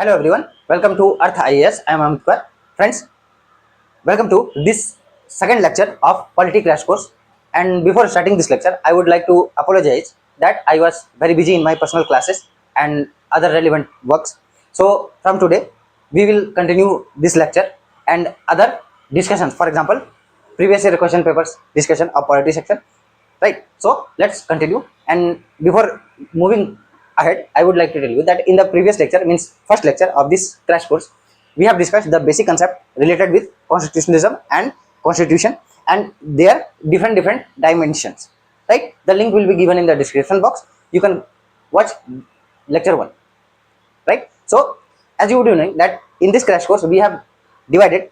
Hello everyone, welcome to Arth IAS. I am Amit Kumar. Friends, welcome to this second lecture of Polity Crash Course. And before starting this lecture, I would like to apologize that I was very busy in my personal classes and other relevant works. So from today, we will continue this lecture and other discussions. For example, previous year question papers discussion of polity section. Right. So let's continue. And before moving ahead, I would like to tell you that in the previous lecture, means first lecture of this crash course, we have discussed the basic concept related with constitutionalism and constitution and their different dimensions. Right. The link will be given in the description box. You can watch lecture 1. Right. So as you would know that in this crash course we have divided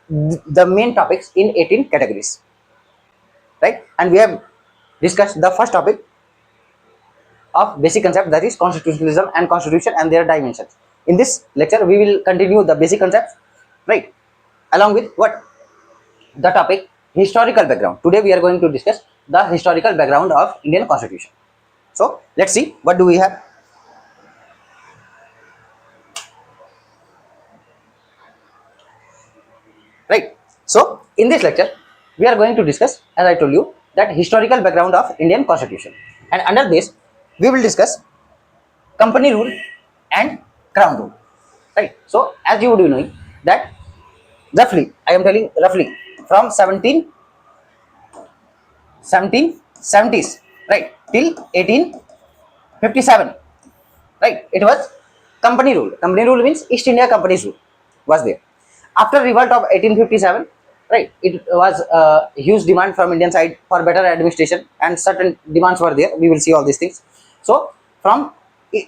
the main topics in 18 categories. Right. And we have discussed the first topic of basic concept, that is constitutionalism and constitution and their dimensions. In this lecture we will continue the basic concepts, right, along with what the topic historical background. Today we are going to discuss the historical background of Indian constitution. So let's see what do we have. Right. So in this lecture we are going to discuss, as I told you, that historical background of Indian constitution, and under this we will discuss company rule and crown rule. Right. So as you would be knowing that roughly, I am telling roughly, from 1770s, right, till 1857, right, it was company rule. Company rule means East India Company's rule was there. After revolt of 1857, right, it was a huge demand from Indian side for better administration, and certain demands were there. We will see all these things. So from it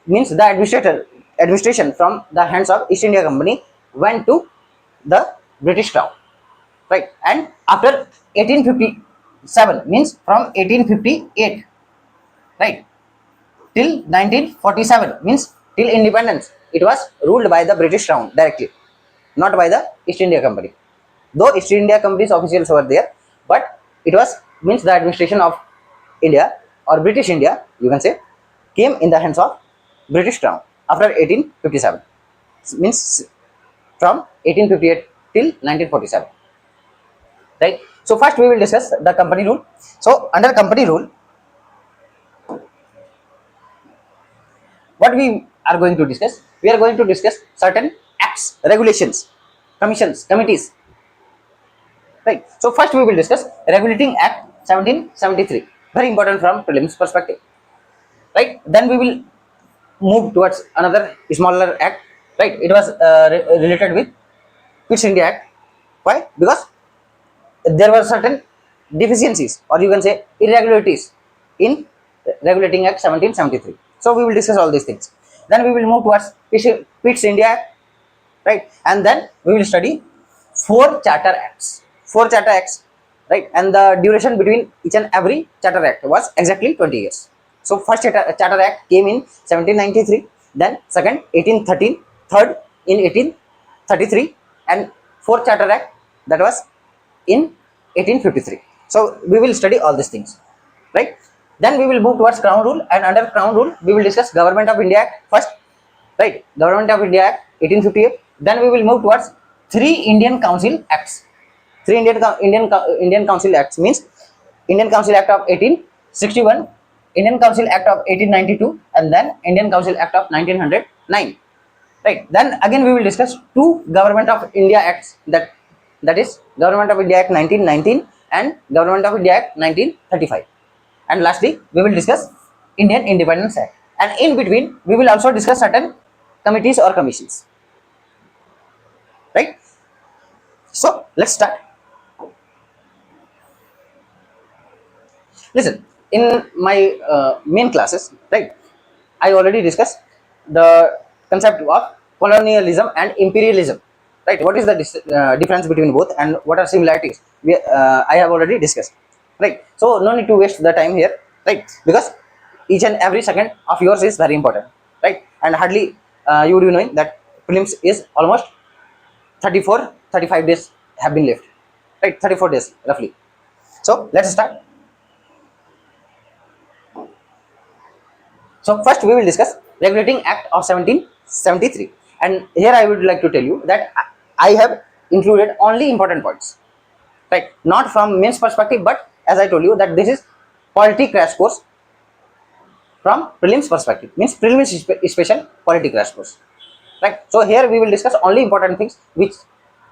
means the administration from the hands of East India Company went to the British Crown, right? And after 1857, means from 1858, right, till 1947, means till independence, it was ruled by the British Crown directly, not by the East India Company. Though East India Company's officials were there, but it was, means the administration of India or British India, you can say, came in the hands of British Crown after 1857, means from 1858 till 1947. Right. So first we will discuss the company rule. So under company rule, what we are going to discuss? We are going to discuss certain acts, regulations, commissions, committees. Right. So first we will discuss Regulating Act 1773. Very important from prelims perspective. Right. Then we will move towards another smaller act. Right. It was related with Quits India Act. Why? Because there were certain deficiencies, or you can say irregularities, in Regulating Act 1773. So we will discuss all these things. Then we will move towards Quits India Act, right? And then we will study 4 Charter Acts. 4 Charter Acts, right? And the duration between each and every Charter Act was exactly 20 years. So first Charter Act came in 1793, then second 1813, third in 1833, and fourth Charter Act, that was in 1853. So we will study all these things, right? Then we will move towards Crown Rule, and under Crown Rule we will discuss Government of India Act first, right? Government of India Act 1858. Then we will move towards 3 Indian Council Acts. 3 Indian Council Acts means Indian Council Act of 1861, Indian Council Act of 1892, and then Indian Council Act of 1909. Right. Then again we will discuss 2 Government of India Acts, that is Government of India Act 1919 and Government of India Act 1935. And lastly we will discuss Indian Independence Act, and in between we will also discuss certain committees or commissions. Right. So let's start. Listen, in my main classes, right, I already discussed the concept of colonialism and imperialism. Right. What is the difference between both, and what are similarities? I have already discussed. Right. So no need to waste the time here. Right. Because each and every second of yours is very important. Right. And hardly you would be knowing that prelims is almost 35 days have been left. Right. 34 days roughly. So let's start. So first we will discuss Regulating Act of 1773. 73. And here I would like to tell you that I have included only important points, right? Not from mains perspective, but as I told you that this is polity crash course from prelims perspective, means prelims special polity crash course, right? So here we will discuss only important things which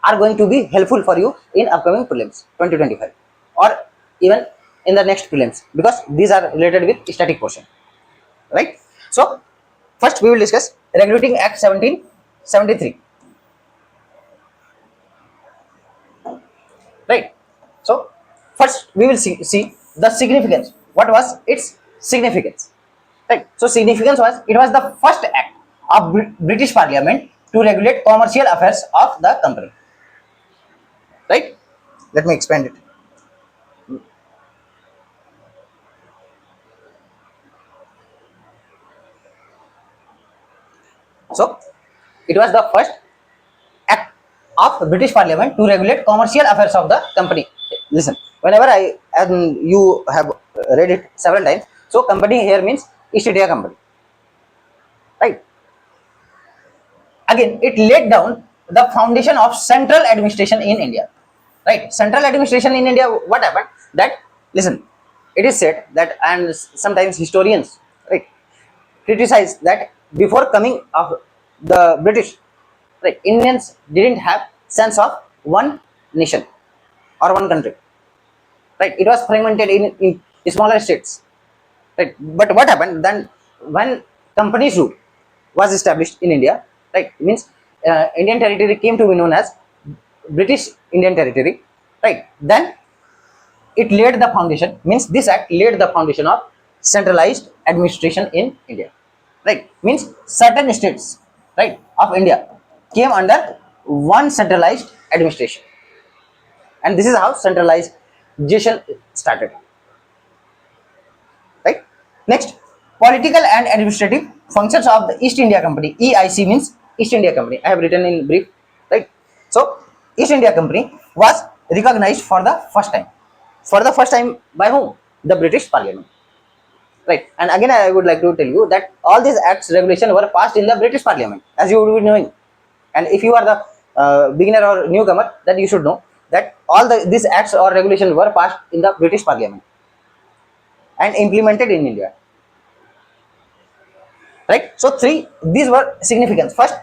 are going to be helpful for you in upcoming prelims 2025 or even in the next prelims, because these are related with static portion, right? So first we will discuss regulating act 1773, right? So first we will see the significance. What was its significance, right? So significance was, it was the first act of British Parliament to regulate commercial affairs of the company, right? Let me expand it. So it was the first act of British Parliament to regulate commercial affairs of the company. Listen, whenever I and you have read it several times. So company here means East India Company, right? Again, it laid down the foundation of central administration in India, right? Central administration in India. What happened? That, listen, it is said that, and sometimes historians, right, criticize that before coming of the British, right, Indians didn't have sense of one nation or one country, right? It was fragmented in smaller states, right? But what happened then when companies rule was established in India, right? Means Indian territory came to be known as British Indian Territory, right? Then it laid the foundation, means this act laid the foundation of centralized administration in India, right? Means certain states, right, of India came under one centralized administration, and this is how centralization started, right? Next, political and administrative functions of the East India Company. EIC means East India Company. I have written in brief, right? So East India Company was recognized for the first time. For the first time by whom? The British Parliament, right? And again, I would like to tell you that all these acts, regulations were passed in the British Parliament, as you would be knowing. And if you are the beginner or newcomer, then you should know that all these acts or regulations were passed in the British Parliament and implemented in India, right? So three, these were significant. First,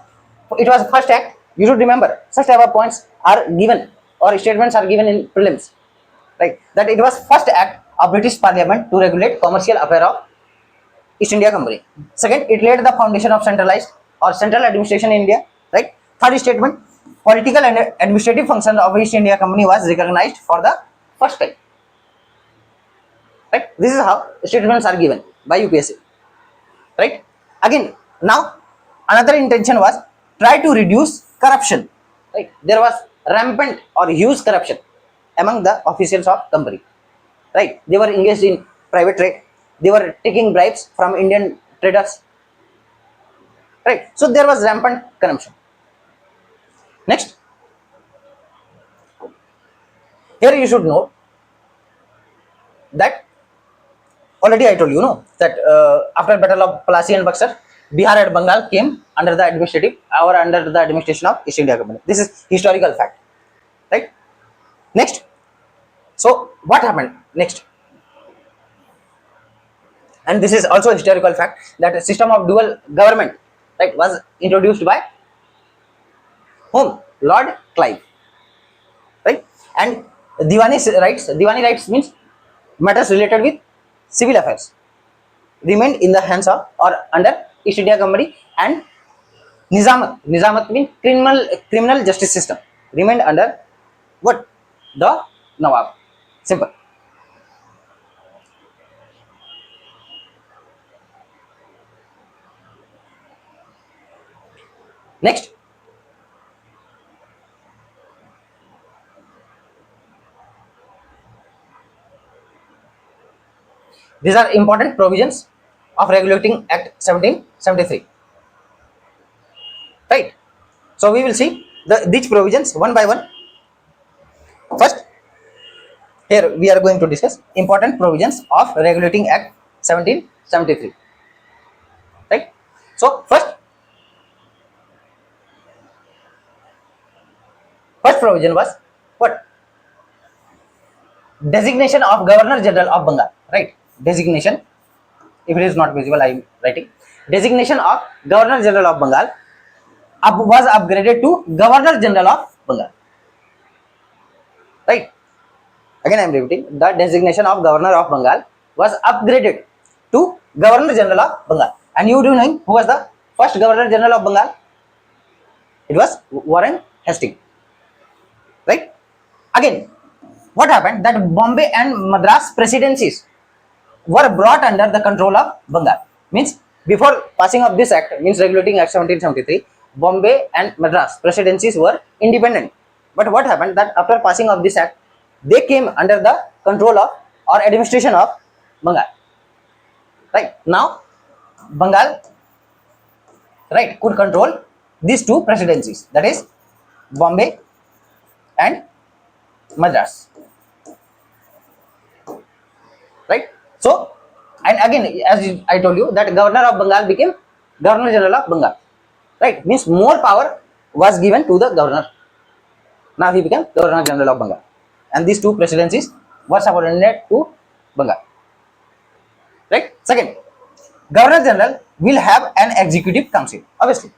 it was first act. You should remember such type of points are given or statements are given in prelims, right? That it was first act of British Parliament to regulate commercial affair of East India Company. Second, it laid the foundation of centralized or central administration in India, right? Third statement, political and administrative function of East India Company was recognized for the first time, right? This is how statements are given by UPSC, right? Again, now another intention was try to reduce corruption, right? There was rampant or huge corruption among the officials of company, right? They were engaged in private trade, they were taking bribes from Indian traders, right? So there was rampant corruption. Next, here you should know that already I told you, no, that after Battle of Plassey and Buxar, Bihar and Bengal came under the administrative or under the administration of East India Company. This is historical fact, right? Next, so what happened next? And this is also a historical fact that a system of dual government, right, was introduced by whom? Lord Clive, right? And Diwani rights means matters related with civil affairs remained in the hands of or under East India Company, and Nizamat means criminal justice system remained under what? The Nawab. Simple. Next, these are important provisions of Regulating Act 1773. Right. So we will see these provisions one by one. First, here we are going to discuss important provisions of Regulating Act 1773. Right. So first, First provision was what? Designation of Governor General of Bengal, right? Designation, if it is not visible, I am writing. Designation of Governor General of Bengal was upgraded to Governor General of Bengal, right? Again, I am repeating, the designation of Governor of Bengal was upgraded to Governor General of Bengal. And you do know who was the first Governor General of Bengal? It was Warren Hastings, right? Again, what happened? That Bombay and Madras presidencies were brought under the control of Bengal. Means before passing of this act, means regulating Act 1773, Bombay and Madras presidencies were independent. But what happened? That after passing of this act, they came under the control of or administration of Bengal. Right now, Bengal, right, could control these two presidencies, that is Bombay and Madras. Right. So, and again, as I told you, that Governor of Bengal became Governor General of Bengal. Right. Means more power was given to the governor. Now he became Governor General of Bengal, and these two presidencies were subordinated to Bengal. Right. Second, Governor General will have an executive council, obviously.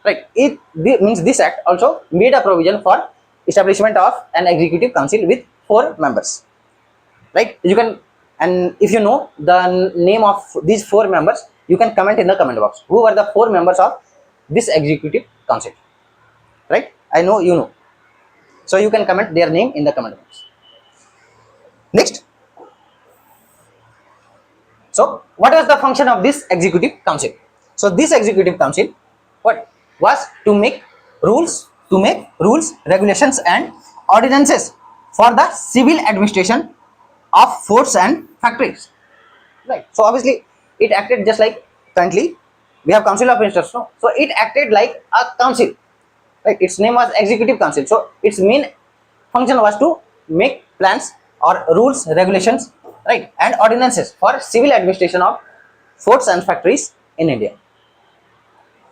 Right. It means this act also made a provision for establishment of an executive council with 4 members. Right. You can, and if you know the name of these 4 members, you can comment in the comment box. Who are the 4 members of this executive council? Right. I know you know. So you can comment their name in the comment box. Next. So what was the function of this executive council? So this executive council, what was to make rules, regulations and ordinances for the civil administration of forts and factories. Right. So obviously it acted just like currently we have council of ministers. No? So it acted like a council. Right. Its name was executive council. So its main function was to make plans or rules, regulations, right, and ordinances for civil administration of forts and factories in India.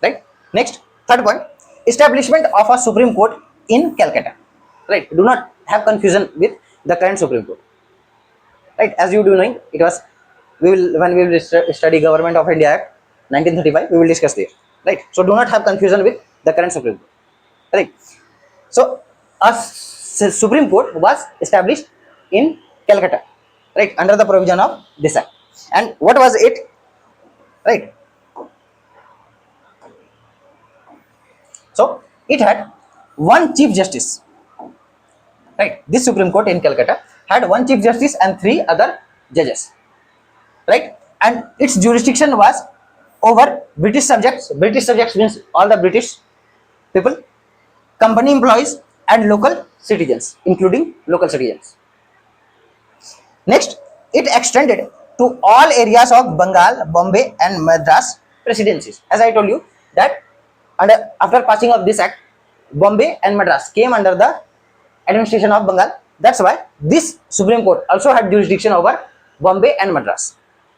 Right. Next, third point, establishment of a Supreme Court in Calcutta. Right. Do not have confusion with the current Supreme Court. Right. As you do know, it was, when we will study Government of India Act 1935, we will discuss there. Right. So do not have confusion with the current Supreme Court. Right. So a Supreme Court was established in Calcutta, right, under the provision of this act. And what was it? Right. So it had 1 Chief Justice. Right. This Supreme Court in Calcutta had 1 Chief Justice and 3 other judges. Right. And its jurisdiction was over British subjects. British subjects means all the British people, company employees and local citizens, including local citizens. Next, it extended to all areas of Bengal, Bombay and Madras presidencies. As I told you that after passing of this act, Bombay and Madras came under the administration of Bengal. That's why this Supreme Court also had jurisdiction over Bombay and Madras.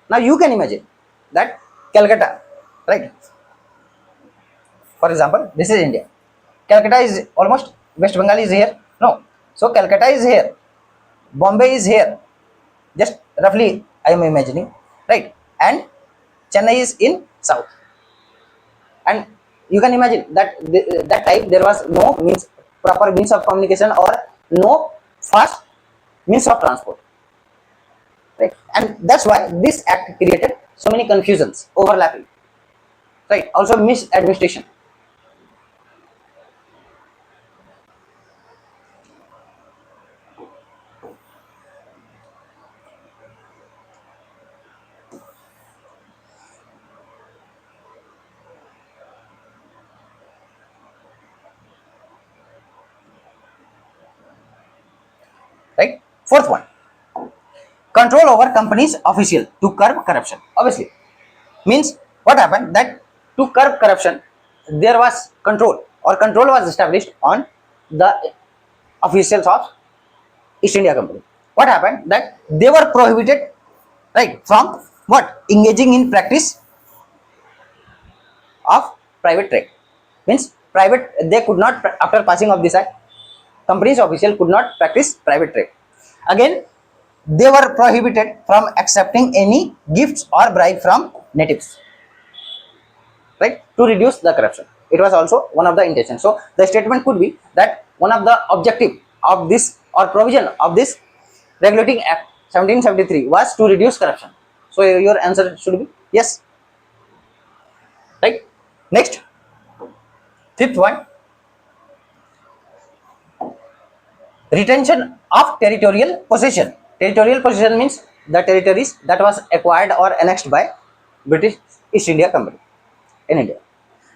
Now you can imagine that Calcutta, right? For example, this is India. Calcutta is almost, West Bengal is here. No. So Calcutta is here. Bombay is here. Just roughly I am imagining. Right. And Chennai is in south. And you can imagine that that time there was no proper means of communication or no fast means of transport. Right. And that's why this act created so many confusions, overlapping. Right. Also misadministration. Right. Fourth one, control over companies official to curb corruption. Obviously, means what happened that to curb corruption, there was control or control was established on the officials of East India Company. What happened that they were prohibited, right, from what? Engaging in practice of private trade. Means private, they could not, after passing of this act, company's official could not practice private trade. Again, they were prohibited from accepting any gifts or bribe from natives, right, to reduce the corruption. It was also one of the intentions. So the statement could be that one of the objective of this or provision of this regulating act 1773 was to reduce corruption. So your answer should be yes, right. Next, fifth one, retention of territorial possession. Territorial possession means the territories that was acquired or annexed by British East India Company in India,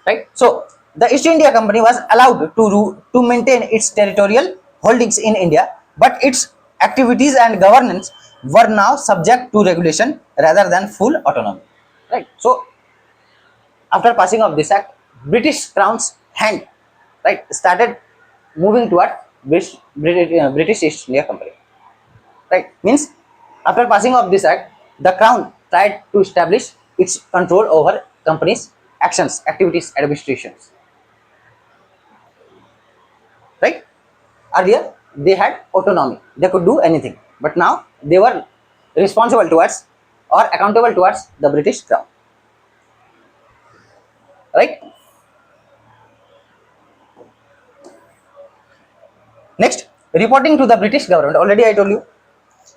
right? So the East India Company was allowed to maintain its territorial holdings in India, but its activities and governance were now subject to regulation rather than full autonomy, right? So after passing of this act, British Crown's hand, right, started moving toward British East India Company, right? Means after passing of this act, the Crown tried to establish its control over companies' actions, activities, administrations, right? Earlier, they had autonomy; they could do anything, but now they were responsible towards or accountable towards the British Crown, right? Next, reporting to the British government. Already I told you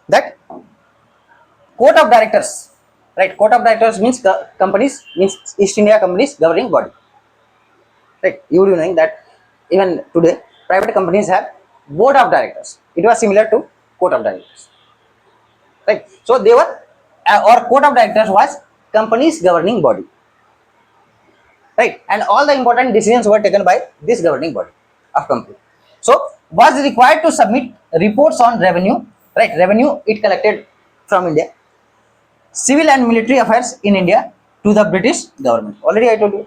that court of directors, right? Court of directors means companies, means East India Company's governing body, right? You will be knowing that even today private companies have board of directors. It was similar to court of directors, right? So they were or court of directors was company's governing body, right? And all the important decisions were taken by this governing body of company. So was required to submit reports on revenue, right? Revenue it collected from India, civil and military affairs in India to the British government. Already I told you,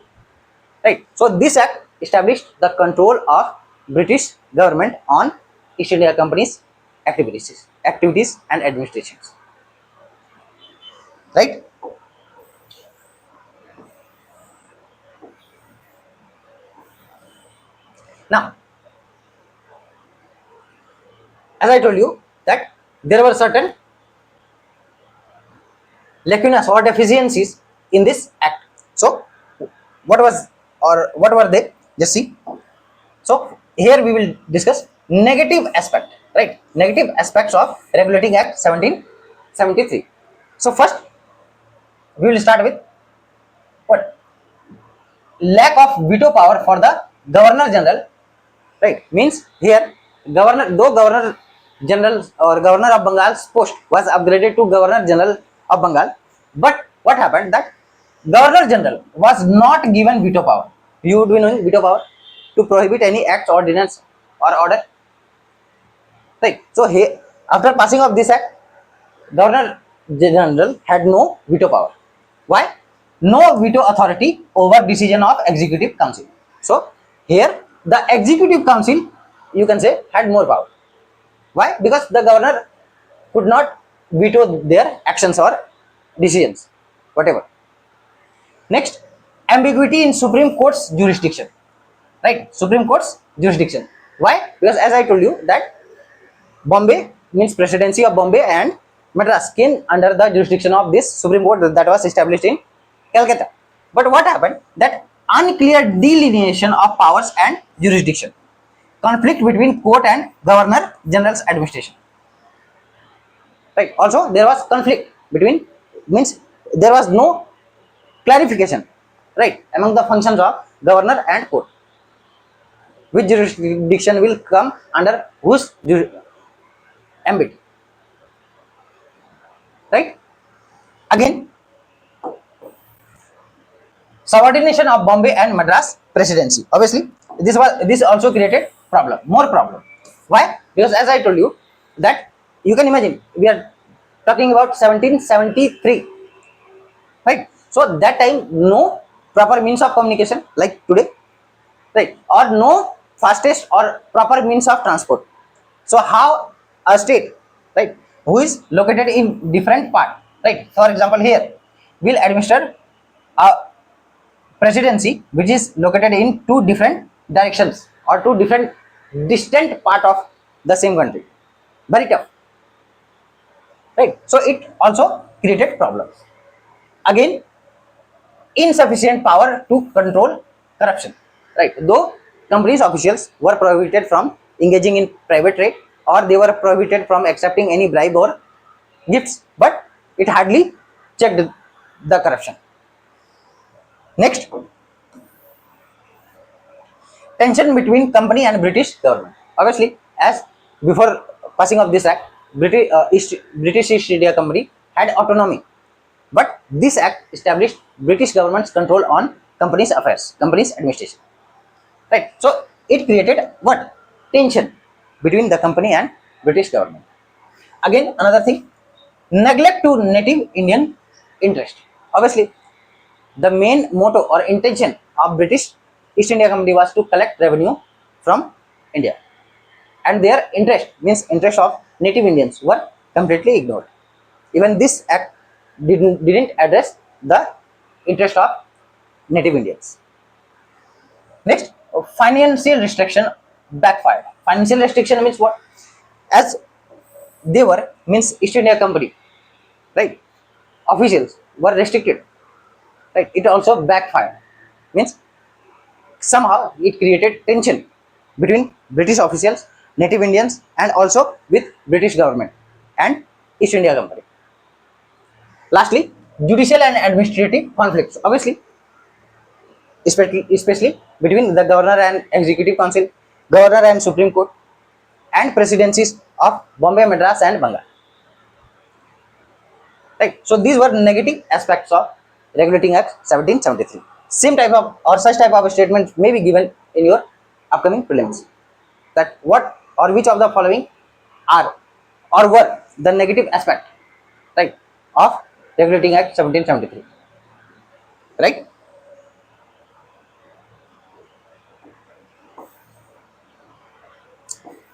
right? So this act established the control of British government on East India Company's activities and administrations, right? Now, as I told you that there were certain lacunas or deficiencies in this act. So what was or what were they? Just see. So here we will discuss negative aspect, right? Negative aspects of Regulating Act 1773. So first we will start with what? Lack of veto power for the Governor General, right? Means here Governor General or Governor of Bengal's post was upgraded to Governor General of Bengal, but what happened that Governor General was not given veto power. You would be knowing veto power to prohibit any act, ordinance, or order, right? So here, after passing of this act, Governor General had no veto power. Why? No veto authority over decision of Executive Council. So here the Executive Council, you can say, had more power. Why? Because the governor could not veto their actions or decisions, whatever. Next, ambiguity in Supreme Court's jurisdiction, right? Supreme Court's jurisdiction. Why? Because as I told you that Bombay means Presidency of Bombay and Madras came under the jurisdiction of this Supreme Court that was established in Calcutta. But what happened? That unclear delineation of powers and jurisdiction, conflict between court and Governor General's administration. Right. Also, there was conflict between, means there was no clarification, right, among the functions of governor and court. Which jurisdiction will come under whose ambit, right? Again, subordination of Bombay and Madras presidency. Obviously, this also created more problem. Why? Because as I told you that you can imagine we are talking about 1773, right? So that time no proper means of communication like today, right? Or no fastest or proper means of transport. So how a state, right, who is located in different part, right? For example, here will administer a presidency which is located in two different directions or two different distant part of the same country. Very tough, right? So it also created problems. Again, insufficient power to control corruption, right? Though companies officials were prohibited from engaging in private trade, or they were prohibited from accepting any bribe or gifts, but it hardly checked the corruption. Next, tension between company and British government. Obviously, as before passing of this act, British East India Company had autonomy, but this act established British government's control on companies' affairs, companies' administration. Right. So it created what? Tension between the company and British government. Again, another thing, neglect to native Indian interest. Obviously, the main motto or intention of British East India Company was to collect revenue from India, and their interest, means interest of native Indians, were completely ignored. Even this act didn't address the interest of native Indians. Next, financial restriction backfired. Financial restriction means what? As they were, means East India Company, right? Officials were restricted, right? It also backfired. Means somehow it created tension between British officials, native Indians, and also with British government and East India Company. Lastly, judicial and administrative conflicts. Obviously, especially between the governor and executive council, governor and Supreme Court, and presidencies of Bombay, Madras, and Bengal. Right. So these were negative aspects of Regulating Act 1773. Same type of or such type of statements may be given in your upcoming prelims. That what or which of the following are or were the negative aspect, right, of Regulating Act 1773. Right.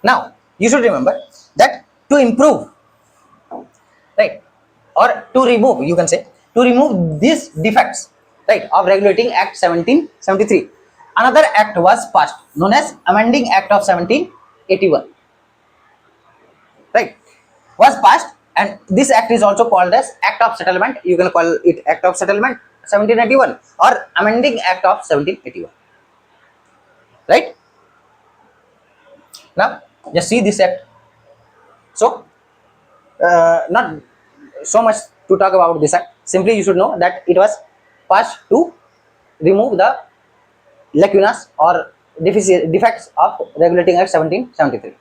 Now you should remember that to improve, right, or to remove, you can say, to remove these defects, right, of Regulating Act 1773, another act was passed known as Amending Act of 1781, right, was passed, and this act is also called as Act of Settlement. You can call it Act of Settlement 1781 or Amending Act of 1781, right? Now just see this act. So not so much to talk about this act. Simply you should know that it was passed to remove the lacunas or defects of Regulating Act 1773.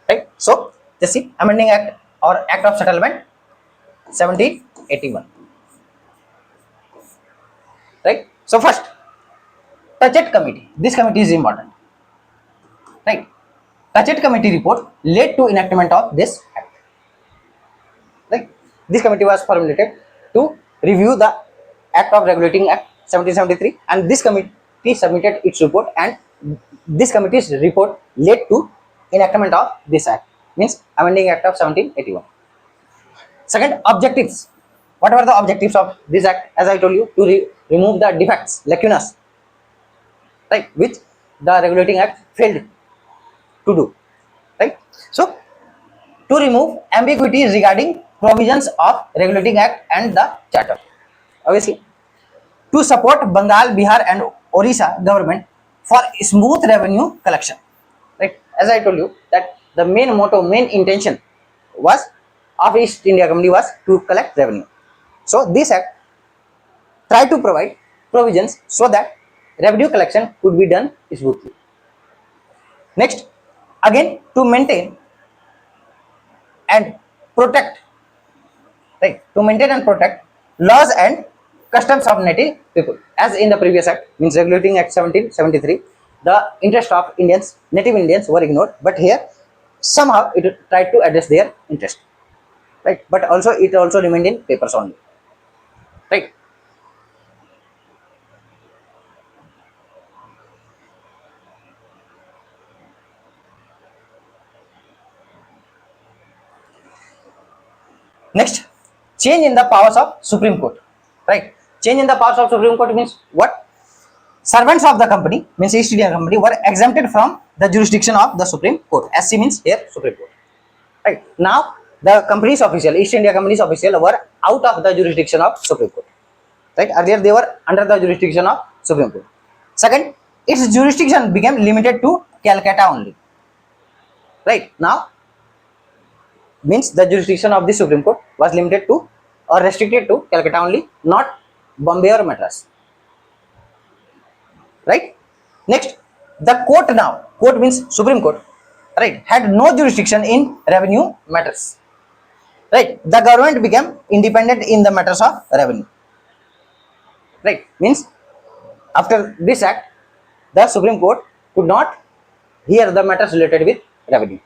Right. So just see Amending Act or Act of Settlement 1781. Right. So first, Touchet Committee. This committee is important. Right. Touchet Committee report led to enactment of this act. Right. This committee was formulated to review the Act of Regulating Act 1773, and this committee submitted its report, and this committee's report led to enactment of this act, means Amending Act of 1781. Second, objectives. What were the objectives of this act? As I told you, to remove the defects, lacunas, right, which the Regulating Act failed to do, right? So to remove ambiguities regarding provisions of Regulating Act and the Charter. Obviously, to support Bengal, Bihar, and Orissa government for smooth revenue collection. Right? As I told you that the main motto, main intention was of East India Company was to collect revenue. So this act tried to provide provisions so that revenue collection could be done smoothly. Next, again to maintain and protect, right, to maintain and protect laws and customs of native people. As in the previous act, means Regulating Act 1773, the interest of Indians, native Indians, were ignored, but here somehow it tried to address their interest, right, but also it also remained in papers only, right. Next, change in the powers of Supreme Court, right. Change in the powers of Supreme Court means what? servants of the company, means East India Company, were exempted from the jurisdiction of the Supreme Court. SC means here Supreme Court. Right. Now the company's official, East India Company's official, were out of the jurisdiction of Supreme Court. Right. Earlier they were under the jurisdiction of Supreme Court. Second, its jurisdiction became limited to Calcutta only. Right. Now means the jurisdiction of the Supreme Court was limited to or restricted to Calcutta only, not Bombay or Madras. Right. Next, the court means Supreme Court, right, had no jurisdiction in revenue matters. Right. The government became independent in the matters of revenue. Right. Means after this act, the Supreme Court could not hear the matters related with revenue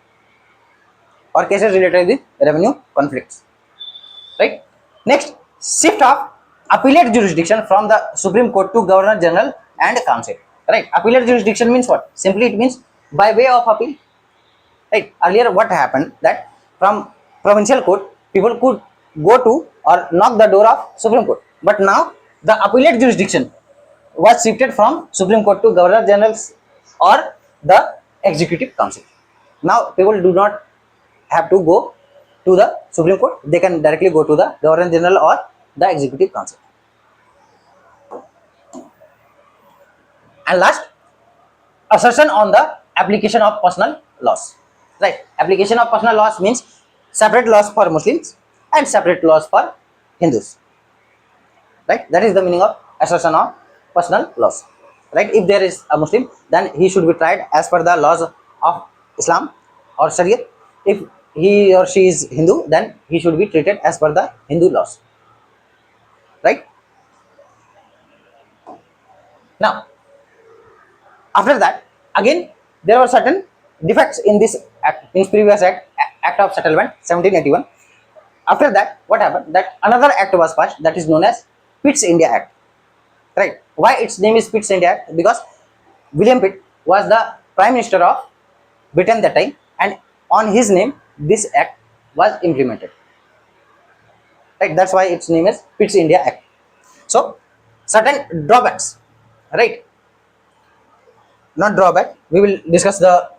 or cases related with revenue conflicts. Right. Next, shift of appellate jurisdiction from the Supreme Court to Governor General and Council. Right. Appellate jurisdiction means what? Simply it means by way of appeal. Right. Earlier what happened that from provincial court people could go to or knock the door of Supreme Court, but now the appellate jurisdiction was shifted from Supreme Court to Governor Generals or the Executive Council. Now people do not have to go to the Supreme Court, they can directly go to the Governor General or the Executive Council. And last, assertion on the application of personal laws. Right. Application of personal laws means separate laws for Muslims and separate laws for Hindus. Right. That is the meaning of assertion of personal laws. Right. If there is a Muslim, then he should be tried as per the laws of Islam or Sharia. If he or she is Hindu, then he should be treated as per the Hindu laws. Right. Now, after that, again there were certain defects in this act, in previous act of settlement 1781. After that, what happened? That another act was passed, that is known as Pitt's India Act. Right. Why its name is Pitt's India Act? Because William Pitt was the Prime Minister of Britain that time, and on his name this act was implemented. Right. That's why its name is Pitt's India Act. So certain drawbacks. Right. Not drawback. We will discuss the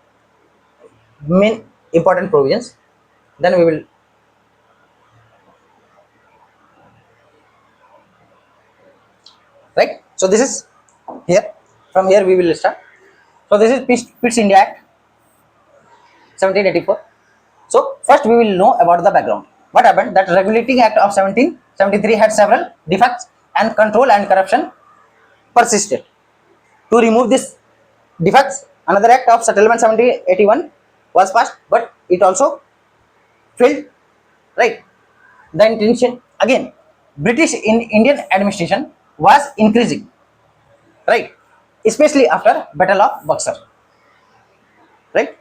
main important provisions. Then we will right. So this is here. From here we will start. So this is Pitt's India Act 1784. So first we will know about the background. What happened? That Regulating Act of 1773 had several defects and control and corruption persisted. To remove these defects, another act of settlement 1781 was passed, but it also failed. Right. The intention again, British in Indian administration was increasing. Right. Especially after Battle of Buxar. Right.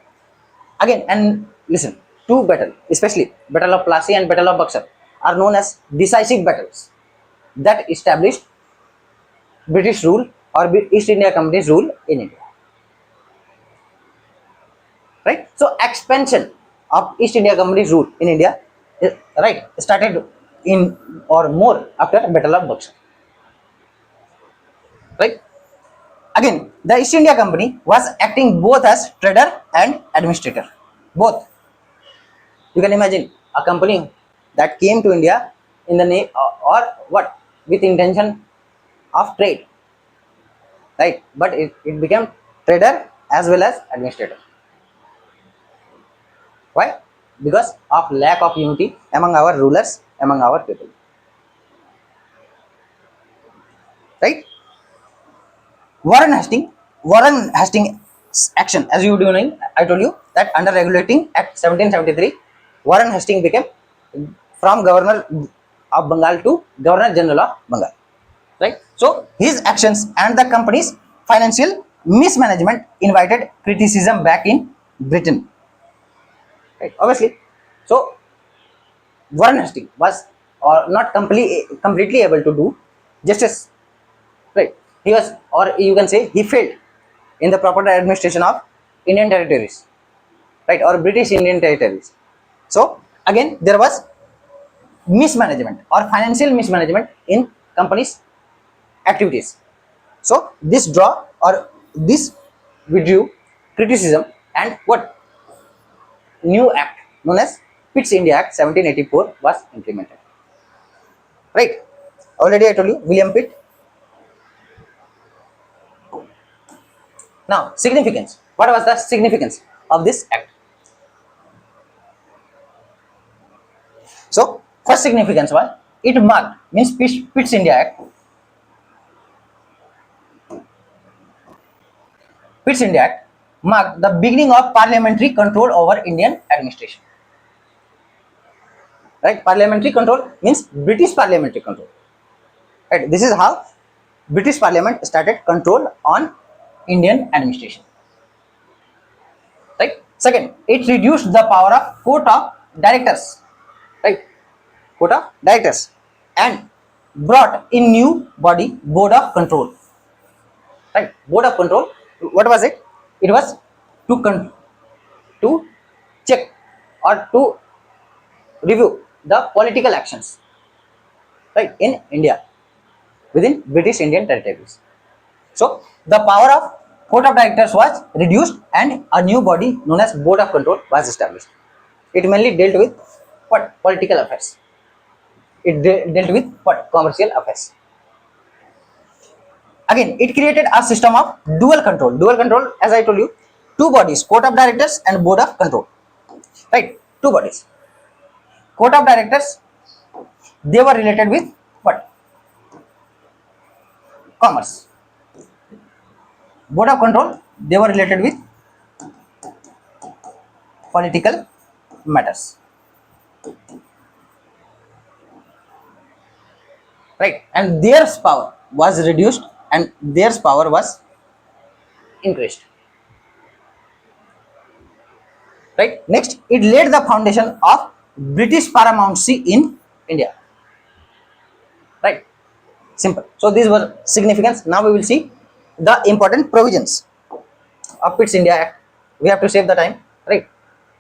Again, and listen, two battles, especially Battle of Plassey and Battle of Buxar, are known as decisive battles that established British rule or East India Company's rule in India. Right. So expansion of East India Company's rule in India, right, started in or more after Battle of Buxar. Right. Again, the East India Company was acting both as trader and administrator. Both. You can imagine a company that came to India in the name or what, with intention of trade. Right. But it became trader as well as administrator. Why? Because of lack of unity among our rulers, among our people. Right. Warren Hastings action, as you do know, I told you that under Regulating Act 1773, Warren Hastings became from Governor of Bengal to Governor General of Bengal. Right. So his actions and the company's financial mismanagement invited criticism back in Britain. Right. Obviously, so Warren Hastings was not completely able to do justice. Right. He was, or you can say, he failed in the proper administration of Indian territories, right, or British Indian territories. So again, there was mismanagement or financial mismanagement in companies' activities. So this draw or this withdrew criticism, and what new act known as Pitt's India Act 1784 was implemented. Right? Already I told you William Pitt. Now significance. What was the significance of this act? So first significance was it marked, means Pitt's India Act. Pitt's India Act marked the beginning of parliamentary control over Indian administration. Right? Parliamentary control means British parliamentary control. Right? This is how British Parliament started control on Indian administration. Right? Second, it reduced the power of court of directors. Right? Court of directors, and brought in new body, board of control. Right? Board of control. What was it? It was to check or to review the political actions, right, in India within British Indian territories. So the power of court of directors was reduced and a new body known as board of control was established. It mainly dealt with what? Political affairs. It dealt with what? Commercial affairs. Again, it created a system of dual control. Dual control, as I told you, two bodies, court of directors and board of control. Right? Two bodies. Court of directors, they were related with what? Commerce. Board of control, they were related with political matters. Right? And their power was reduced and their power was increased. Right? Next, it laid the foundation of British paramountcy in India. Right? Simple. So these were significance. Now we will see the important provisions of Pitt's India Act. We have to save the time, right?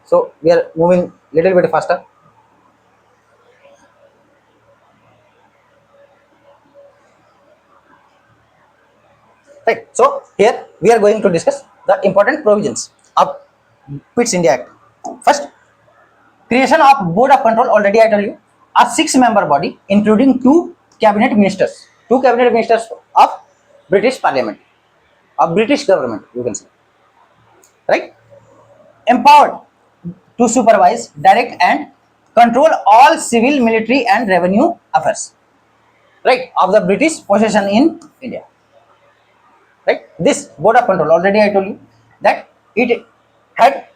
So we are moving little bit faster. Right. So here we are going to discuss the important provisions of Pitt's India Act. First, creation of board of control. Already I told you, a 6-member body including two cabinet ministers of British Parliament, of British government, you can say. Right? Empowered to supervise, direct and control all civil, military and revenue affairs, right, of the British possession in India. Right? This board of control, already I told you that it had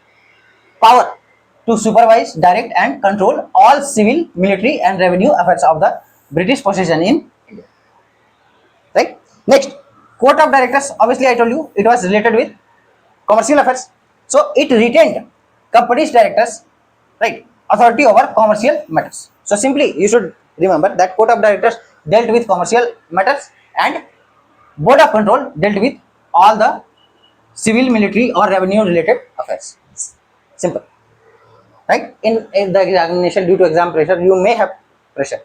power to supervise, direct and control all civil, military and revenue affairs of the British possession in India. Right? Next, court of directors, obviously I told you it was related with commercial affairs. So it retained companies directors, right, authority over commercial matters. So simply you should remember that court of directors dealt with commercial matters and board of control dealt with all the civil, military or revenue related affairs. Simple. Right? In the examination, due to exam pressure, you may have pressure.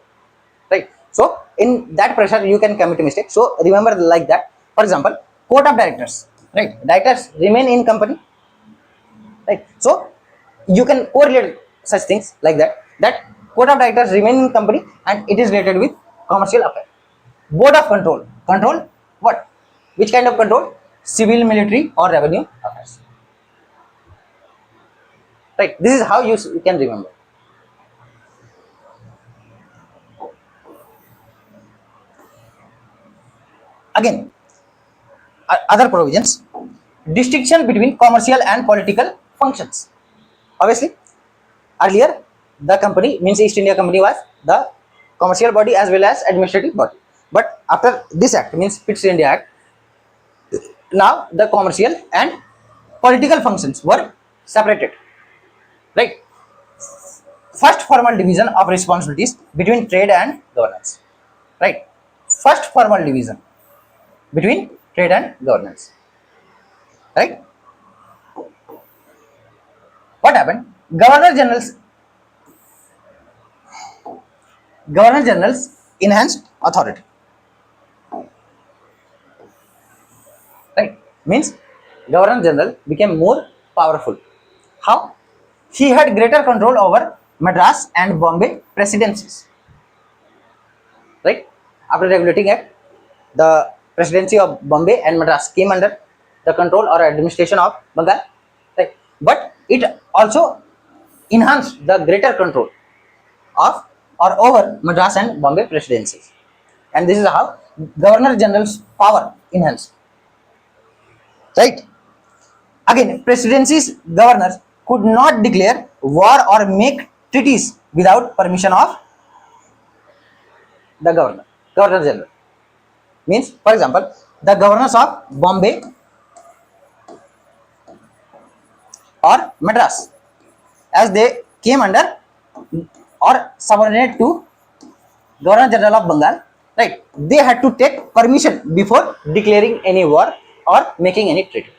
Right? So in that pressure you can commit a mistake. So remember like that. For example, court of directors, right? Directors remain in company. Right? So you can correlate such things like that. That court of directors remain in company and it is related with commercial affair. Board of control. Control what? Which kind of control? Civil, military or revenue affairs. Right? This is how you can remember. Again, other provisions. Distinction between commercial and political functions. Obviously, earlier the company, means East India Company, was the commercial body as well as administrative body. But after this act, means Pitt's India Act, now the commercial and political functions were separated. Right? First formal division of responsibilities between trade and governance. Right? First formal division between trade and governance. Right? What happened? Governor General's enhanced authority. right? Means Governor General became more powerful. How? He had greater control over Madras and Bombay presidencies, right? After regulating act, the presidency of Bombay and Madras came under the control or administration of Bengal, right? But it also enhanced the greater control of or over Madras and Bombay presidencies, and this is how Governor General's power enhanced, right? Again, presidencies governors could not declare war or make treaties without permission of the Governor General. Means, for example, the governors of Bombay or Madras, as they came under or subordinate to Governor General of Bengal, right? They had to take permission before declaring any war or making any treaty.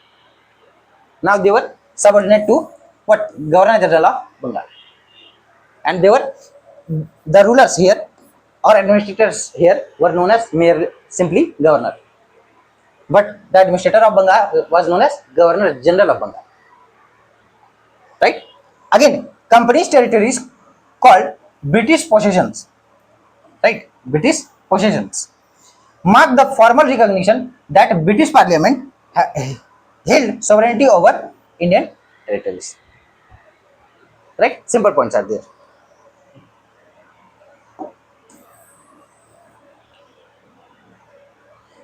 Now they were subordinate to what? Governor General of Bengal, and they were the rulers here or administrators here were known as mere simply governor, but the administrator of Bengal was known as Governor General of Bengal, right? Again, company's territories called British possessions, right? British possessions mark the formal recognition that British Parliament held sovereignty over Indian territories, right? Simple points are there.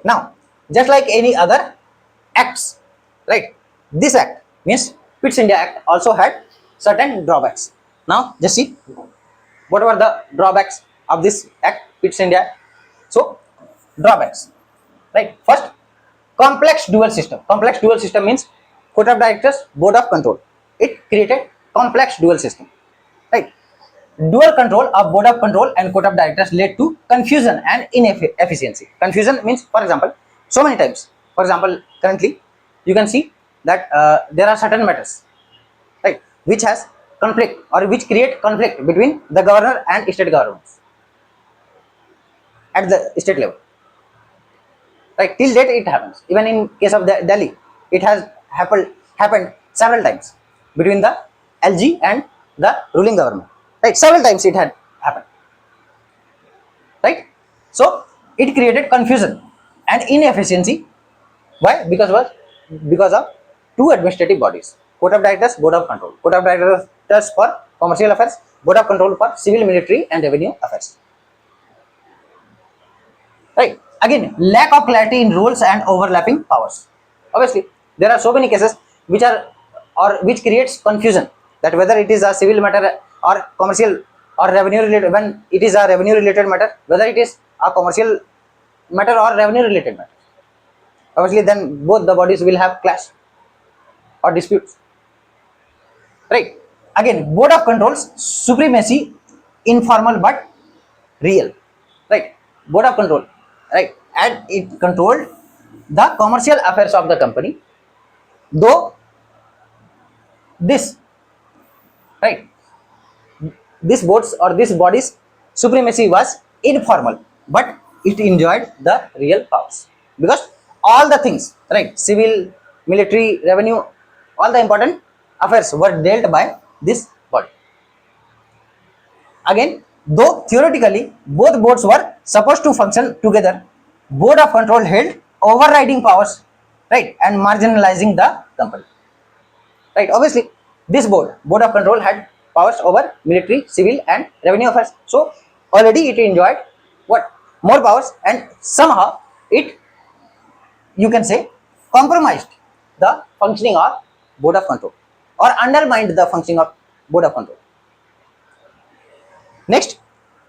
Now, just like any other acts, right? This act means Pitt's India Act also had certain drawbacks. Now, just see what were the drawbacks of this act, Pitt's India Act. So, drawbacks, right? First, complex dual system. Complex dual system means Court of Directors, Board of Control. It created complex dual system, right? Dual control of Board of Control and Court of Directors led to confusion and inefficiency. Confusion means, for example, so many times. For example, currently, you can see that there are certain matters, right, which has conflict or which create conflict between the governor and state governments at the state level. Right, till date it happens. Even in case of Delhi, it has happened several times between the LG and the ruling government. Right, several times it had happened. Right, so it created confusion and inefficiency. Why? Because of two administrative bodies: Court of Directors, Board of Control. Court of Directors for commercial affairs, Board of Control for civil, military, and revenue affairs. Right, again, lack of clarity in rules and overlapping powers. Obviously, there are so many cases which are or which creates confusion, that whether it is a civil matter or commercial or revenue related. When it is a revenue related matter, whether it is a commercial matter or revenue related matter, obviously then both the bodies will have clash or disputes, right? Again, Board of Control's supremacy, informal but real, right? Board of Control, right, and it controlled the commercial affairs of the company, though this, right, this boards or this body's supremacy was informal, but it enjoyed the real powers, because all the things, right, civil, military, revenue, all the important affairs were dealt by this body. Again, though theoretically both boards were supposed to function together, Board of Control held overriding powers, right, and marginalizing the company. Right, obviously, this Board of Control had powers over military, civil, and revenue affairs. So already it enjoyed what? More powers, and somehow it, you can say, compromised the functioning of Board of Control or undermined the functioning of Board of Control. Next,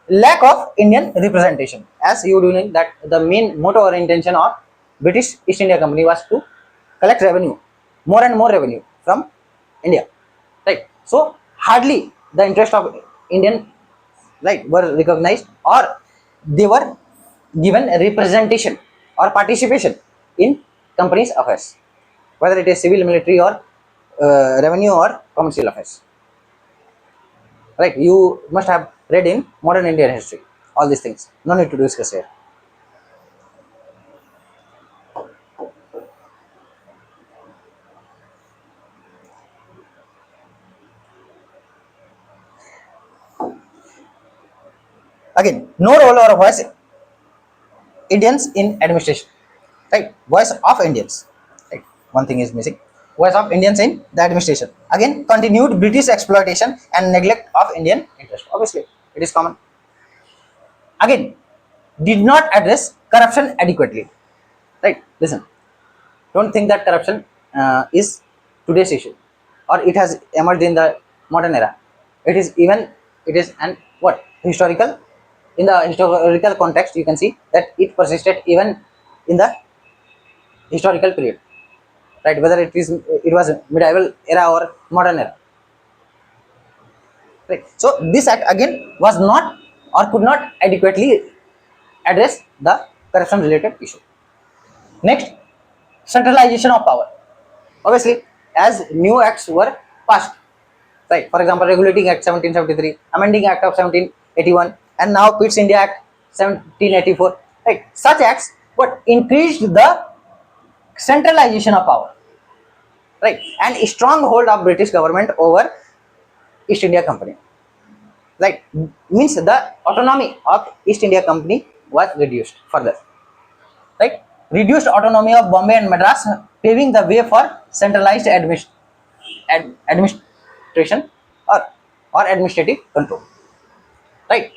lack of Indian representation. As you do know that the main motto or intention of British East India Company was to collect revenue, more and more revenue from India, right? So hardly the interest of Indian, right, were recognized, or they were given representation or participation in company's affairs, whether it is civil, military, or revenue or commercial affairs. Right, you must have read in modern Indian history all these things. No need to discuss here. Again, no role or voice Indians in administration, right? Voice of Indians, right? One thing is missing. Voice of Indians in the administration. Again, continued British exploitation and neglect of Indian interest. Obviously, it is common. Again, did not address corruption adequately, right? Listen, don't think that corruption is today's issue or it has emerged in the modern era. It is even, it is an what historical, in the historical context you can see that it persisted even in the historical period, right? Whether it was medieval era or modern era, right? So this act again was not or could not adequately address the corruption related issue. Next, centralization of power. Obviously, as new acts were passed, right? For example, Regulating Act 1773, Amending Act of 1781, and now Pitt's India Act 1784, right? Such acts but increased the centralization of power, right? And a stronghold of British government over East India Company, right? Means the autonomy of East India Company was reduced further, right? Reduced autonomy of Bombay and Madras, paving the way for centralized administration or administrative control, right?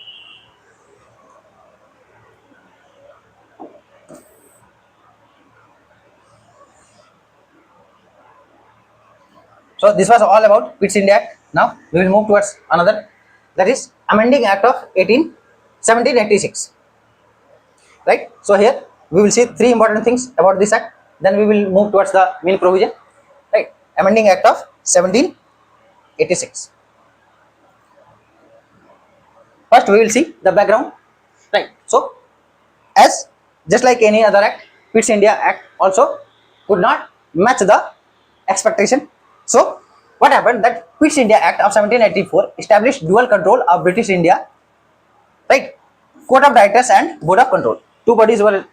So this was all about Pitt's India Act. Now we will move towards another, that is Amending Act of 1786, right? So here we will see three important things about this act. Then we will move towards the main provision, right? Amending Act of 1786. First we will see the background, right? So as just like any other act, Pitt's India Act also could not match the expectation. So what happened, that Pitt's India Act of 1784 established dual control of British India, right? Court of Directors and Board of Control. Two bodies were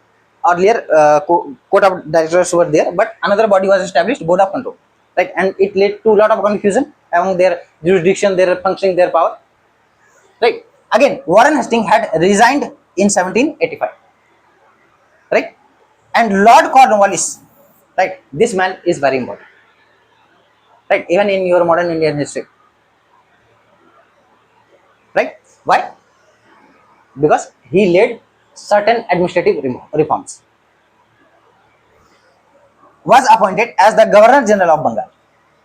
earlier, Court of Directors were there, but another body was established, Board of Control, right? And it led to a lot of confusion among their jurisdiction, their functioning, their power, right? Again, Warren Hastings had resigned in 1785, right? And Lord Cornwallis, right? This man is very important, right? Even in your modern Indian history, right? Why? Because he led certain administrative reforms. Was appointed as the Governor General of Bengal,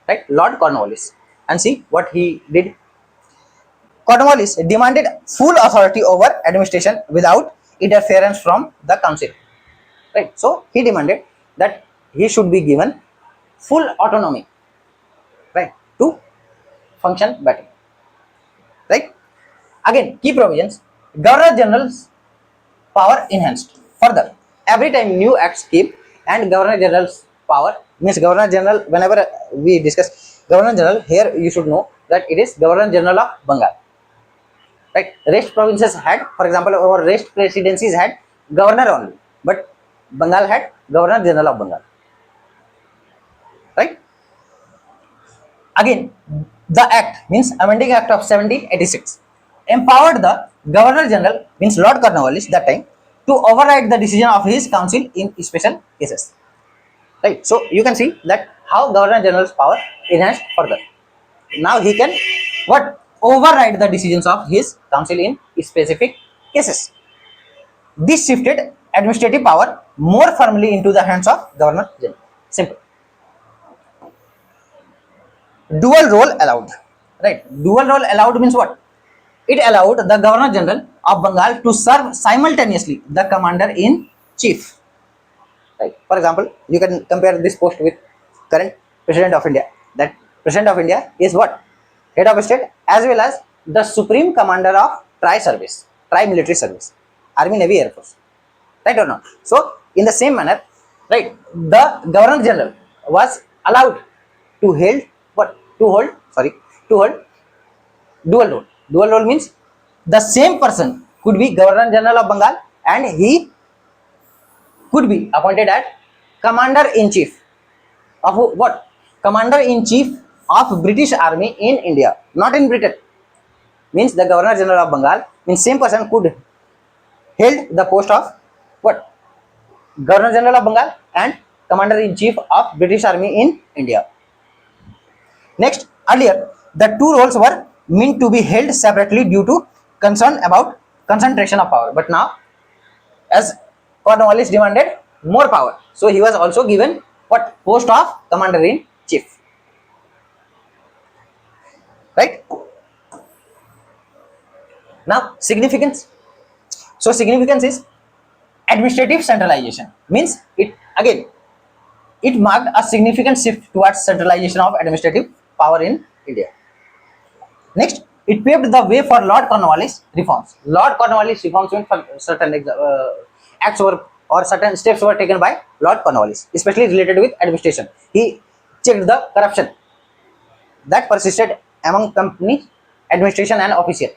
right? Lord Cornwallis, and see what he did. Cornwallis demanded full authority over administration without interference from the council, right? So he demanded that he should be given full autonomy, right, to function better, right? Again, key provisions: Governor General's power enhanced. Further, every time new acts came and Governor General's power, means Governor General, whenever we discuss Governor General, here you should know that it is Governor General of Bengal, right? Rest provinces had, for example, our rest presidencies had governor only, but Bengal had Governor General of Bengal, right? Again, the act, means Amending Act of 1786, empowered the Governor General, means Lord Cornwallis that time, to override the decision of his council in special cases, right? So you can see that how Governor General's power enhanced further. Now he can what, override the decisions of his council in specific cases. This shifted administrative power more firmly into the hands of Governor General. Simple. Dual role allowed, right? Dual role allowed means what? It allowed the Governor General of Bengal to serve simultaneously the Commander in Chief, right? For example, you can compare this post with current President of India. That President of India is what? Head of state as well as the Supreme Commander of tri-service, tri-military service, Army, Navy, Air Force, right or not? So in the same manner, right, the Governor General was allowed to hold what? To hold dual role. Dual role means the same person could be Governor General of Bengal and he could be appointed as Commander in Chief of what? Commander in Chief of British Army in India, not in Britain, means the Governor General of Bengal, means same person could held the post of what? Governor General of Bengal and Commander in Chief of British Army in India. Next, earlier the two roles were meant to be held separately due to concern about concentration of power. But now, as Cornwallis demanded more power, so he was also given what? Post of Commander in Chief. Right? Now, significance. So, significance is administrative centralization. Means it again, it marked a significant shift towards centralization of administrative power in India. Next, it paved the way for Lord Cornwallis reforms. Lord Cornwallis reforms meant for certain acts were or certain steps were taken by Lord Cornwallis, especially related with administration. He checked the corruption that persisted among company administration and official.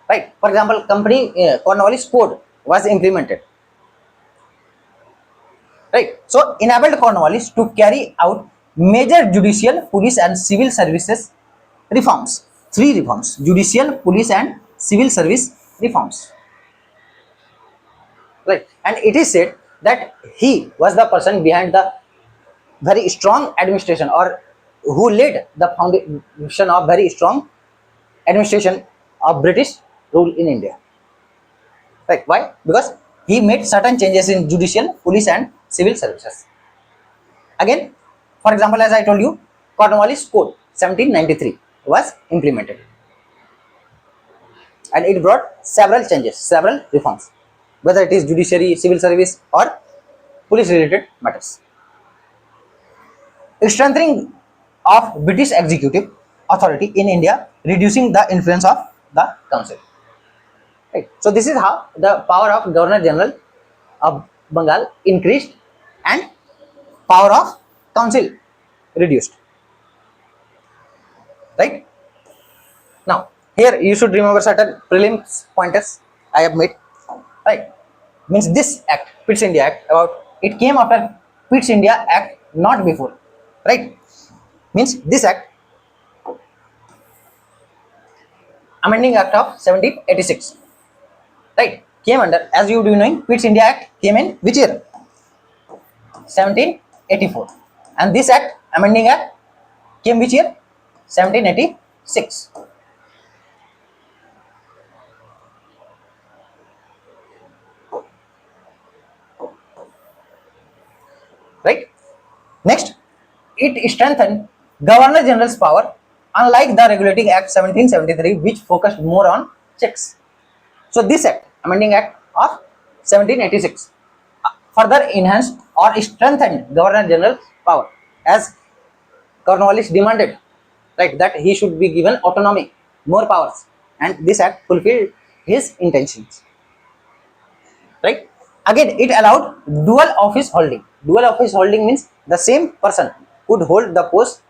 Right. For example, company Cornwallis code was implemented. Right. So enabled Cornwallis to carry out major judicial, police, and civil services reforms. Three reforms: judicial, police, and civil service reforms. Right. And it is said that he was the person behind the very strong administration, or who laid the foundation of very strong administration of British rule in India. Right? Why? Because he made certain changes in judicial, police, and civil services. Again, for example, as I told you, Cornwallis Code 1793 was implemented, and it brought several changes, several reforms, whether it is judiciary, civil service, or police related matters. Strengthening of British executive authority in India, reducing the influence of the council. Right. So this is how the power of Governor General of Bengal increased and power of council reduced. Right. Now here you should remember certain prelims pointers I have made. Right. Means this act, Pitt's India Act, about it came after Pitt's India Act, not before. Right. Means this act, amending act of 1786, right, came under, as you do knowing, Pitt's India Act came in which year? 1784. And this act, amending act, came which year? 1786. Right. Next, it strengthened Governor General's power, unlike the Regulating Act 1773, which focused more on checks. So this act, amending act of 1786, further enhanced or strengthened Governor General's power, as Cornwallis demanded, right, that he should be given autonomy, more powers, and this act fulfilled his intentions. Right. Again, it allowed dual office holding. Dual office holding means the same person could hold the post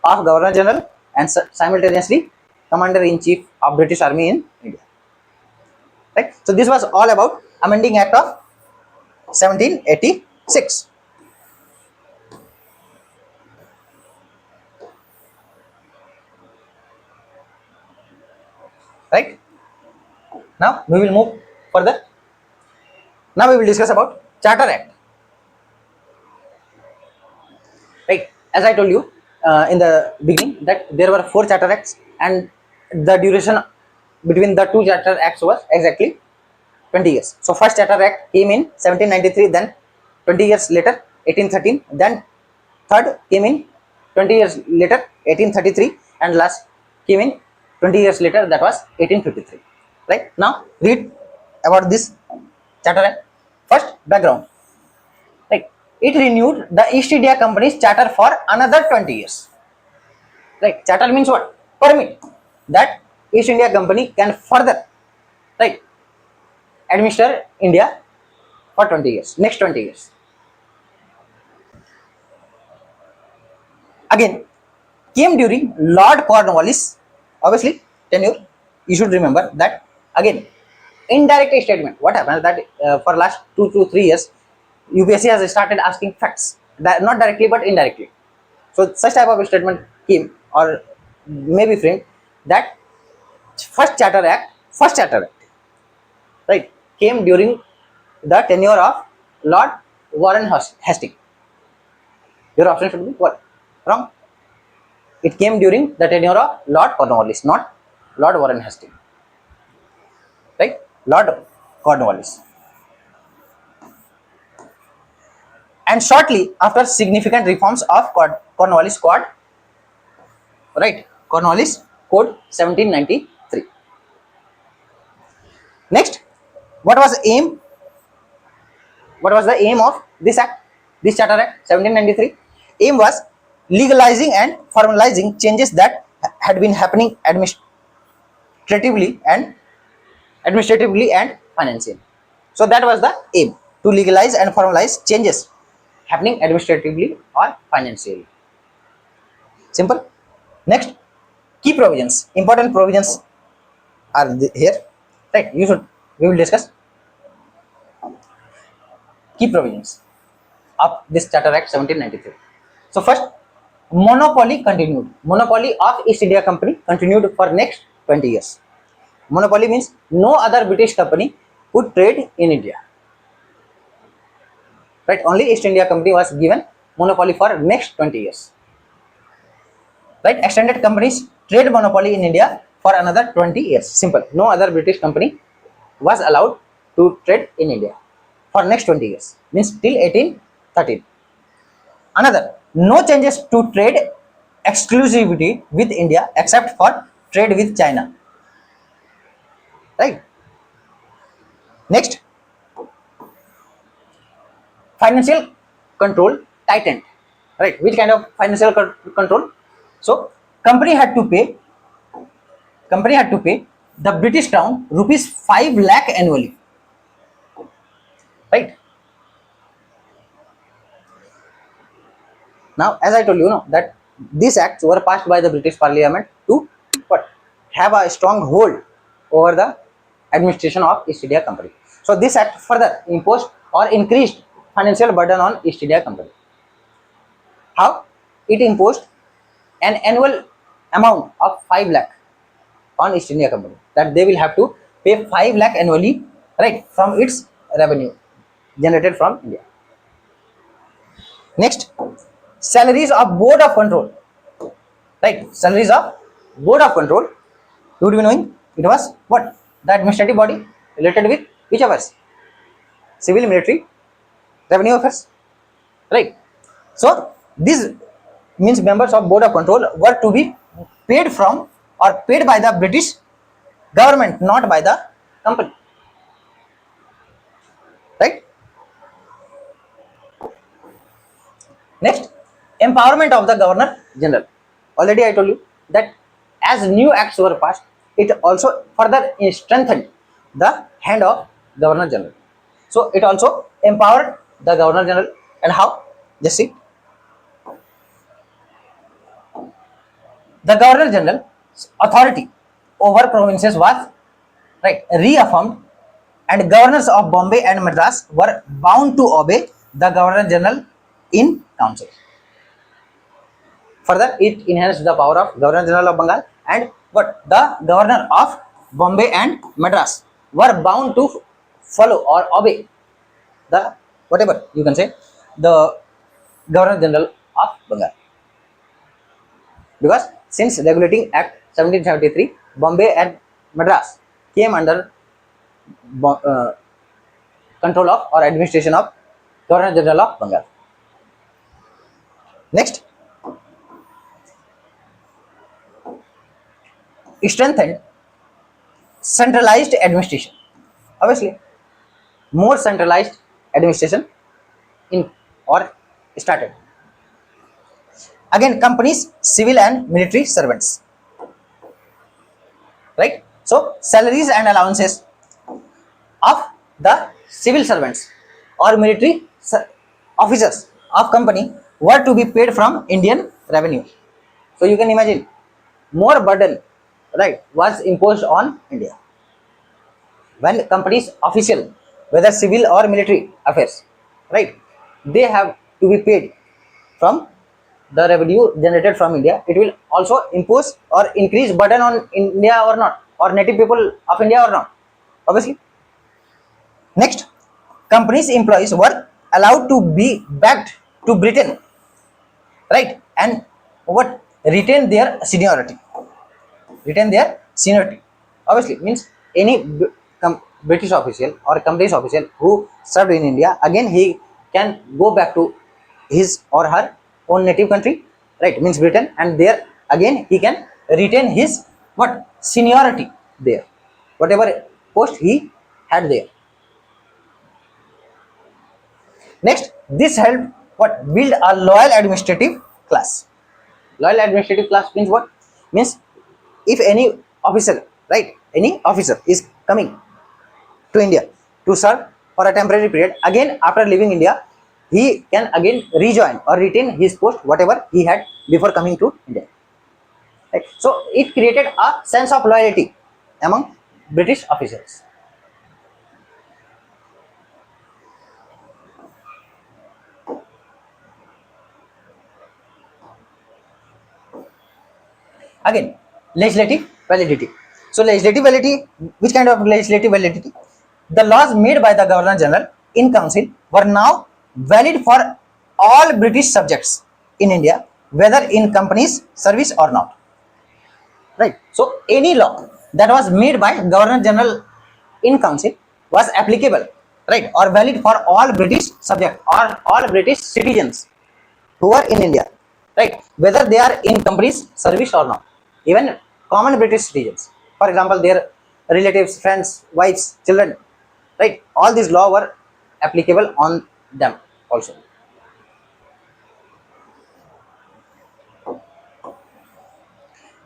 of Governor General and simultaneously Commander in Chief of British Army in India. Right. So this was all about amending act of 1786. Right. Now we will move further. Now we will discuss about Charter Act. Right. As I told you in the beginning that there were 4 Charter Acts, and the duration between the 2 Charter Acts was exactly 20 years. So first Charter Act came in 1793, then 20 years later 1813, then third came in 20 years later 1833, and last came in 20 years later, that was 1853. Right. Now read about this Charter Act. First, background. Right. It renewed the East India Company's charter for another 20 years. Right. Charter means what? Permit that East India Company can further, right, administer India for 20 years, next 20 years. Again, came during Lord Cornwallis, obviously tenure. You should remember that. Again, indirect statement. What happens that for last 2 to 3 years, UPSC has started asking facts, that not directly but indirectly. So such type of statement came or may be framed that first Charter Act, right, came during the tenure of Lord Warren Hastings. Your option should be what? Wrong. It came during the tenure of Lord Cornwallis, not Lord Warren Hastings. Right? Lord Cornwallis. And shortly after significant reforms of Cornwallis Code, right? Cornwallis Code 1793. Next, what was the aim? What was the aim of this act? This Charter Act 1793? Aim was legalizing and formalizing changes that had been happening administratively and financially. So that was the aim, to legalize and formalize changes happening administratively or financially. Simple. Next, key provisions. Important provisions are here. Right. We will discuss key provisions of this Charter Act 1793. So first, monopoly continued. Monopoly of East India Company continued for next 20 years. Monopoly means no other British company could trade in India. Right? Only East India Company was given monopoly for next 20 years. Right? Extended companies trade monopoly in India for another 20 years. Simple. No other British company was allowed to trade in India for next 20 years. Means till 1813. Another, no changes to trade exclusivity with India except for trade with China. Right? Next, financial control tightened. Right? Which kind of financial control? So, company had to pay the British crown rupees 5 lakh annually. Right? Now, as I told you, that these acts were passed by the British Parliament to what? Have a strong hold over the administration of East India Company. So, this act further imposed or increased financial burden on East India Company. How? It imposed an annual amount of 5 lakh on East India Company, that they will have to pay 5 lakh annually, right, from its revenue generated from India. Next, salaries of board of control. Right, salaries of board of control. You would be knowing it was what? The administrative body related with which affairs? Civil, military, revenue affairs. Right. So these means members of board of control were to be paid from or paid by the British government, not by the company. Right. Next, empowerment of the Governor General. Already I told you that as new acts were passed, it also further strengthened the hand of Governor General. So it also empowered the Governor General. And how? Just see. The Governor General's authority over provinces was reaffirmed, and governors of Bombay and Madras were bound to obey the Governor General in council. Further, it enhanced the power of Governor General of Bengal, and what the Governor of Bombay and Madras were bound to follow or obey the whatever you can say the Governor General of Bengal. Because since Regulating Act 1773, Bombay and Madras came under control of or administration of Governor General of Bengal. Next, strengthened centralized administration. Obviously, more centralized administration in or started. Again, companies, civil and military servants. Right? So, salaries and allowances of the civil servants or military officers of company were to be paid from Indian revenue. So, you can imagine more burden, right, was imposed on India. When companies official, whether civil or military affairs, right, they have to be paid from the revenue generated from India. It will also impose or increase burden on India or not? or native people of India or not? Obviously. Next, companies' employees were allowed to be back to Britain, right? And what retain their seniority. Retain their seniority. Obviously, means any British official or company's official who served in India, again he can go back to his or her own native country, right? Means Britain, and there again he can retain his what seniority there, whatever post he had there. Next, this helped what build a loyal administrative class. Loyal administrative class means what? Means if any officer, right, any officer is coming to India to serve for a temporary period, again after leaving India, he can again rejoin or retain his post whatever he had before coming to India. Right? So it created a sense of loyalty among British officers. Again, legislative validity. So legislative validity, which kind of legislative validity? The laws made by the Governor General in Council were now valid for all British subjects in India, whether in companies, service or not. Right. So any law that was made by Governor General in Council was applicable, right, or valid for all British subjects or all British citizens who are in India, right, whether they are in companies, service or not. Even common British citizens, for example, their relatives, friends, wives, children, right, all these laws were applicable on them also.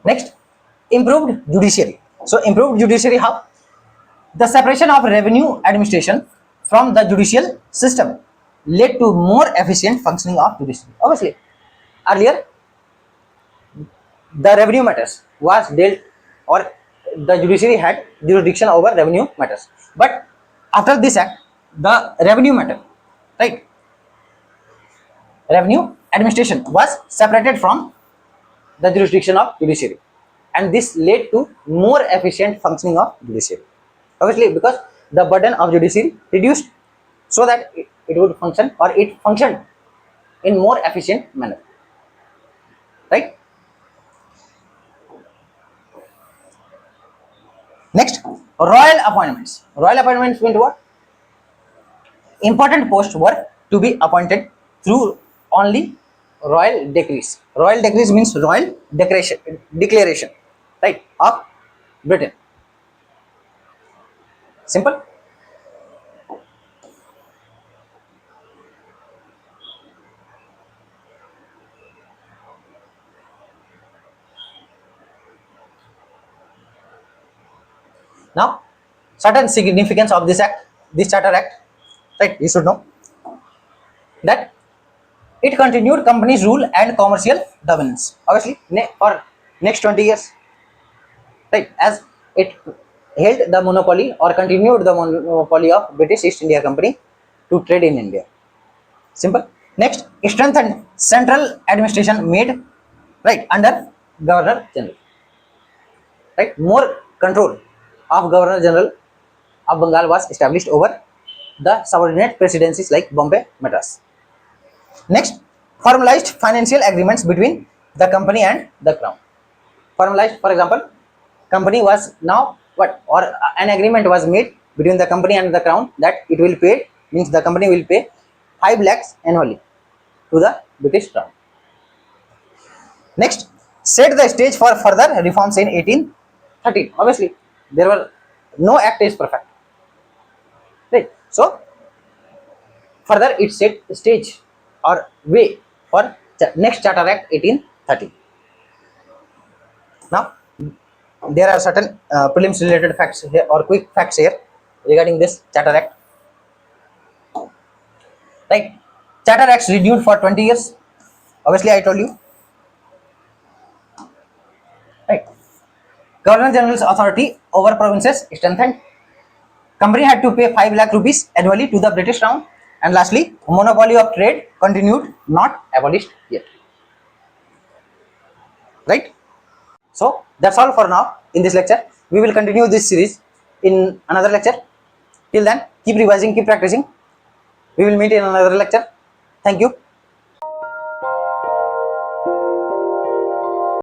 Next, improved judiciary. So improved judiciary how? The separation of revenue administration from the judicial system led to more efficient functioning of judiciary. Obviously, earlier the revenue matters was dealt, or the judiciary had jurisdiction over revenue matters. But after this act, the revenue matter, right, revenue administration was separated from the jurisdiction of judiciary, and this led to more efficient functioning of judiciary. Obviously, because the burden of judiciary reduced, so that it would function, or it functioned in more efficient manner, right? Next, royal appointments. Royal appointments mean what? Important posts were to be appointed through only royal decrees. Royal decrees means royal declaration, right, of Britain. Simple. Now, certain significance of this act, this Charter Act, right? You should know that it continued companies' rule and commercial dominance. Obviously, for next 20 years, right? As it held the monopoly or continued the monopoly of British East India Company to trade in India. Simple. Next, strengthened central administration made, right, under Governor General. Right, more control of Governor General of Bengal was established over the subordinate presidencies like Bombay, Madras. Next, formalized financial agreements between the company and the crown. Formalized, for example, company was now what, or an agreement was made between the company and the crown that it will pay, means the company will pay 5 lakhs annually to the British crown. Next, set the stage for further reforms in 1813. Obviously, there were no act is perfect, right? So further it set stage or way for next Charter Act 1813. Now there are certain prelims related facts here, or quick facts here regarding this Charter Act. Right, Charter Acts renewed for 20 years. Obviously, I told you. Right, Governor General's authority over provinces strengthened. Company had to pay 5 lakh rupees annually to the British Crown. And lastly, monopoly of trade continued, not abolished yet. Right. So that's all for now in this lecture. We will continue this series in another lecture. Till then, keep revising, keep practicing. We will meet in another lecture. Thank you.